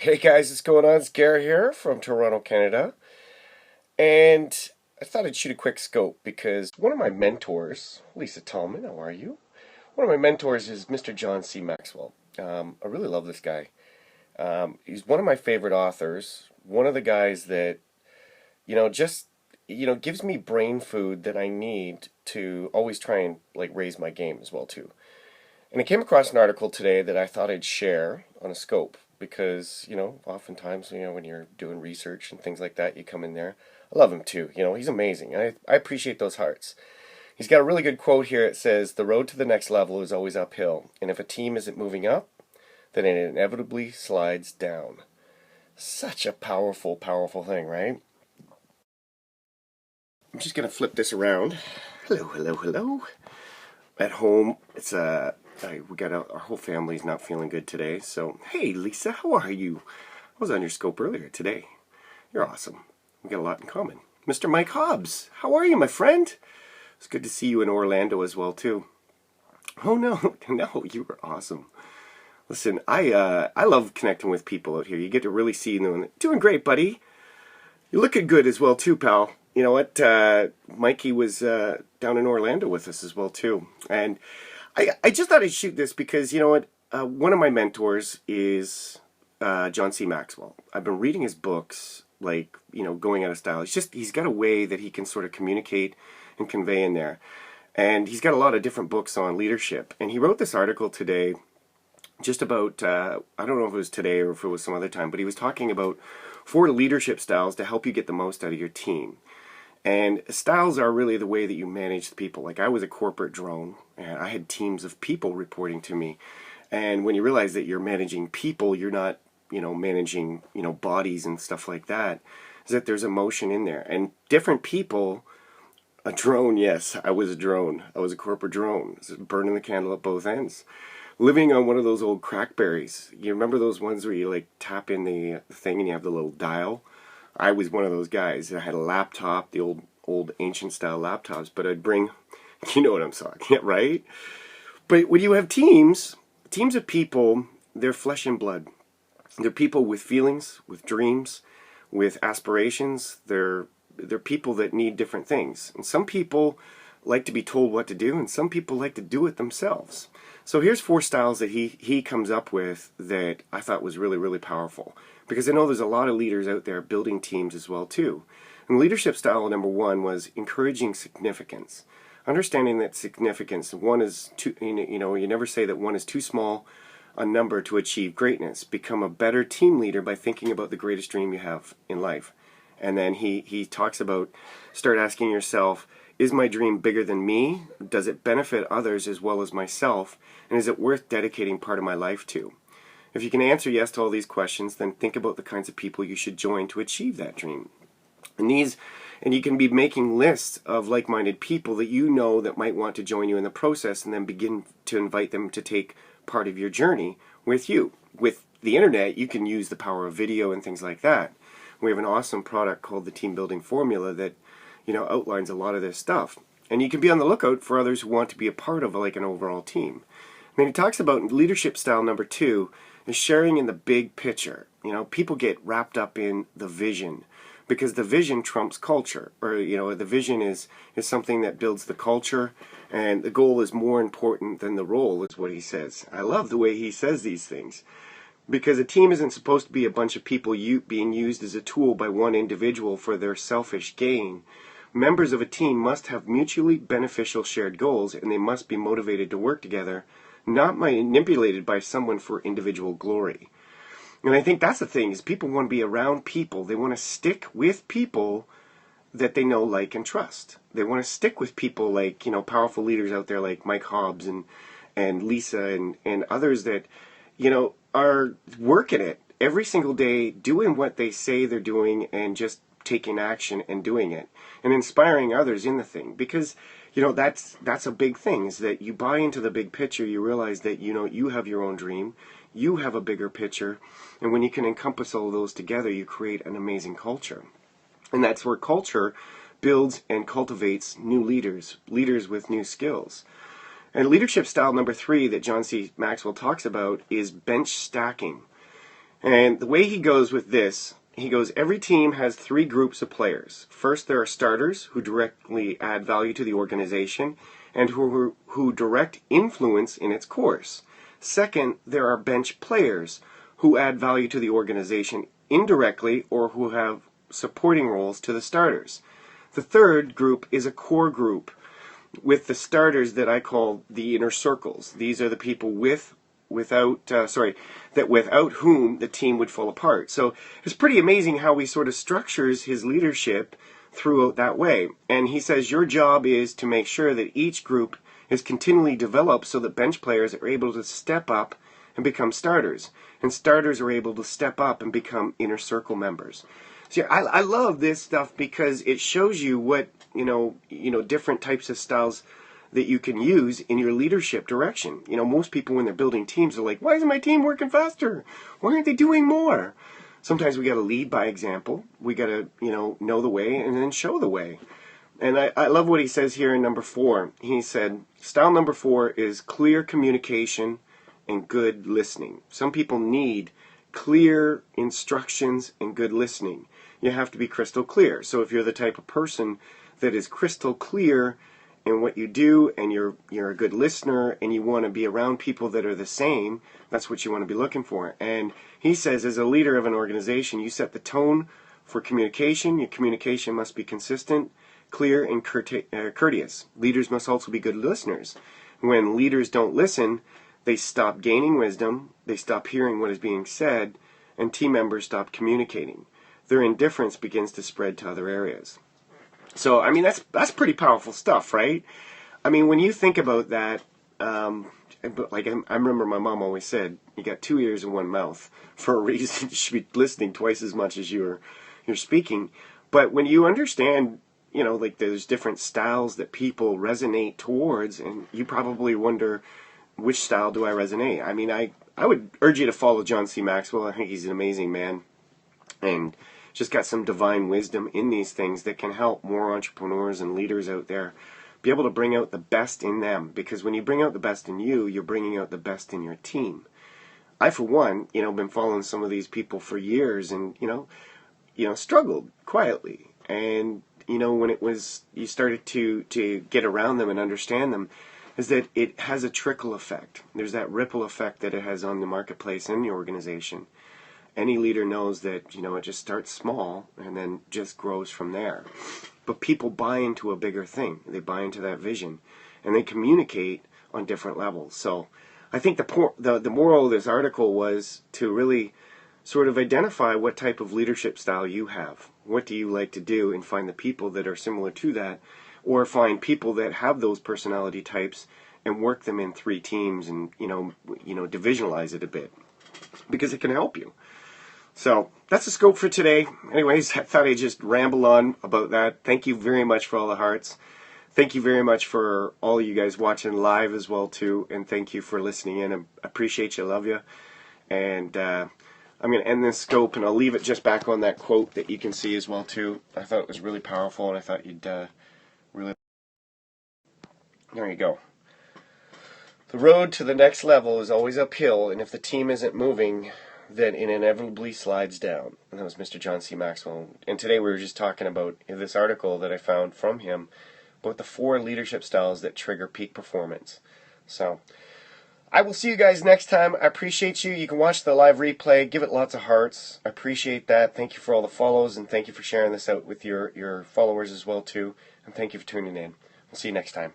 Hey guys, what's going on? It's Gary here from Toronto, Canada. And I thought I'd shoot a quick scope because one of my mentors, Lisa Tallman, how are you? One of my mentors is Mr. John C. Maxwell. I really love this guy. He's one of my favorite authors. One of the guys that, just, gives me brain food that I need to always try and raise my game as well too. And I came across an article today that I thought I'd share on a scope because, oftentimes, when you're doing research and things like that, you come in there. I love him too. He's amazing. I appreciate those hearts. He's got a really good quote here. It says, "The road to the next level is always uphill. And if a team isn't moving up, then it inevitably slides down." Such a powerful, powerful thing, right? I'm just going to flip this around. Hello, hello, hello. At home, we got our whole family's not feeling good today. So, hey, Lisa, how are you? I was on your scope earlier today. You're awesome. We got a lot in common. Mr. Mike Hobbs, how are you, my friend? It's good to see you in Orlando as well, too. Oh, no, no, you were awesome. Listen, I love connecting with people out here. You get to really see them. Doing great, buddy. You're looking good as well, too, pal. You know what? Mikey was down in Orlando with us as well, too. And I just thought I'd shoot this because, you know what? One of my mentors is John C. Maxwell. I've been reading his books, going out of style. He's got a way that he can sort of communicate and convey in there. And he's got a lot of different books on leadership. And he wrote this article today just about, I don't know if it was today or if it was some other time, but he was talking about 4 leadership styles to help you get the most out of your team. And styles are really the way that you manage the people. Like I was a corporate drone, and I had teams of people reporting to me. And when you realize that you're managing people, you're not, managing, bodies and stuff like that, is that there's emotion in there. And different people, a drone, yes, I was a drone. I was a corporate drone, burning the candle at both ends. Living on one of those old crackberries. You remember those ones where you tap in the thing and you have the little dial? I was one of those guys. I had a laptop, the old ancient style laptops, but I'd bring, you know what I'm talking, right? But when you have teams of people, they're flesh and blood. They're people with feelings, with dreams, with aspirations. They're people that need different things. And some people like to be told what to do, and some people like to do it themselves. So here's 4 styles that he comes up with that I thought was really, really powerful. Because I know there's a lot of leaders out there building teams as well too. And leadership style number 1 was encouraging significance. Understanding that significance, one is too, you never say that one is too small a number to achieve greatness. Become a better team leader by thinking about the greatest dream you have in life. And then he talks about, start asking yourself, is my dream bigger than me? Does it benefit others as well as myself? And is it worth dedicating part of my life to? If you can answer yes to all these questions, then think about the kinds of people you should join to achieve that dream. And you can be making lists of like-minded people that you know that might want to join you in the process, and then begin to invite them to take part of your journey with you. With the internet, you can use the power of video and things like that. We have an awesome product called the Team Building Formula that outlines a lot of this stuff. And you can be on the lookout for others who want to be a part of an overall team. And then he talks about leadership style number 2 is sharing in the big picture. People get wrapped up in the vision because the vision trumps culture. Or, the vision is something that builds the culture, and the goal is more important than the role, is what he says. I love the way he says these things. Because a team isn't supposed to be a bunch of people being used as a tool by one individual for their selfish gain. Members of a team must have mutually beneficial shared goals, and they must be motivated to work together, not manipulated by someone for individual glory. And I think that's the thing, is people want to be around people. They want to stick with people that they know, like, and trust. They want to stick with people like, powerful leaders out there like Mike Hobbs and Lisa and others that, are working it every single day, doing what they say they're doing, and just taking action and doing it, and inspiring others in the thing. Because that's a big thing, is that you buy into the big picture. You realize that you have your own dream, you have a bigger picture, and when you can encompass all those together, you create an amazing culture. And that's where culture builds and cultivates new leaders with new skills. And leadership style number 3 that John C. Maxwell talks about is bench stacking. And the way he goes with this, he goes, every team has three groups of players. First, there are starters who directly add value to the organization and who direct influence in its course. Second, there are bench players who add value to the organization indirectly or who have supporting roles to the starters. The third group is a core group with the starters that I call the inner circles. These are the people without whom the team would fall apart. So it's pretty amazing how he sort of structures his leadership throughout that way. And he says your job is to make sure that each group is continually developed so that bench players are able to step up and become starters, and starters are able to step up and become inner circle members. So I love this stuff because it shows you what different types of styles that you can use in your leadership direction. Most people when they're building teams are like, why isn't my team working faster? Why aren't they doing more? Sometimes we got to lead by example. We got to know the way and then show the way. And I love what he says here in number 4. He said, style number 4 is clear communication and good listening. Some people need clear instructions and good listening. You have to be crystal clear. So if you're the type of person that is crystal clear in what you do and you're a good listener and you want to be around people that are the same, that's what you want to be looking for. And he says as a leader of an organization, you set the tone for communication. Your communication must be consistent, clear, and courteous. Leaders must also be good listeners. When leaders don't listen, they stop gaining wisdom, they stop hearing what is being said, and team members stop communicating. Their indifference begins to spread to other areas. So, that's pretty powerful stuff, right? When you think about that, I remember my mom always said, you got 2 ears and 1 mouth for a reason. You should be listening twice as much as you're speaking. But when you understand, there's different styles that people resonate towards, and you probably wonder, which style do I resonate? I would urge you to follow John C. Maxwell. I think he's an amazing man. And just got some divine wisdom in these things that can help more entrepreneurs and leaders out there be able to bring out the best in them. Because when you bring out the best in you, you're bringing out the best in your team. I, for one, been following some of these people for years and, struggled quietly. And, when it was, you started to get around them and understand them, is that it has a trickle effect. There's that ripple effect that it has on the marketplace and the organization. Any leader knows that, it just starts small and then just grows from there. But people buy into a bigger thing. They buy into that vision. And they communicate on different levels. So I think the moral of this article was to really sort of identify what type of leadership style you have. What do you like to do? And find the people that are similar to that. Or find people that have those personality types and work them in 3 teams and, divisionalize it a bit. Because it can help you. So that's the scope for today. Anyways, I thought I'd just ramble on about that. Thank you very much for all the hearts. Thank you very much for all of you guys watching live as well too. And thank you for listening in. I appreciate you. Love you. And I'm going to end this scope and I'll leave it just back on that quote that you can see as well too. I thought it was really powerful and I thought you'd really... There you go. The road to the next level is always uphill, and if the team isn't moving, then it inevitably slides down. And that was Mr. John C. Maxwell. And today we were just talking about this article that I found from him about the 4 leadership styles that trigger peak performance. So I will see you guys next time. I appreciate you. You can watch the live replay. Give it lots of hearts. I appreciate that. Thank you for all the follows, and thank you for sharing this out with your followers as well too. And thank you for tuning in. We'll see you next time.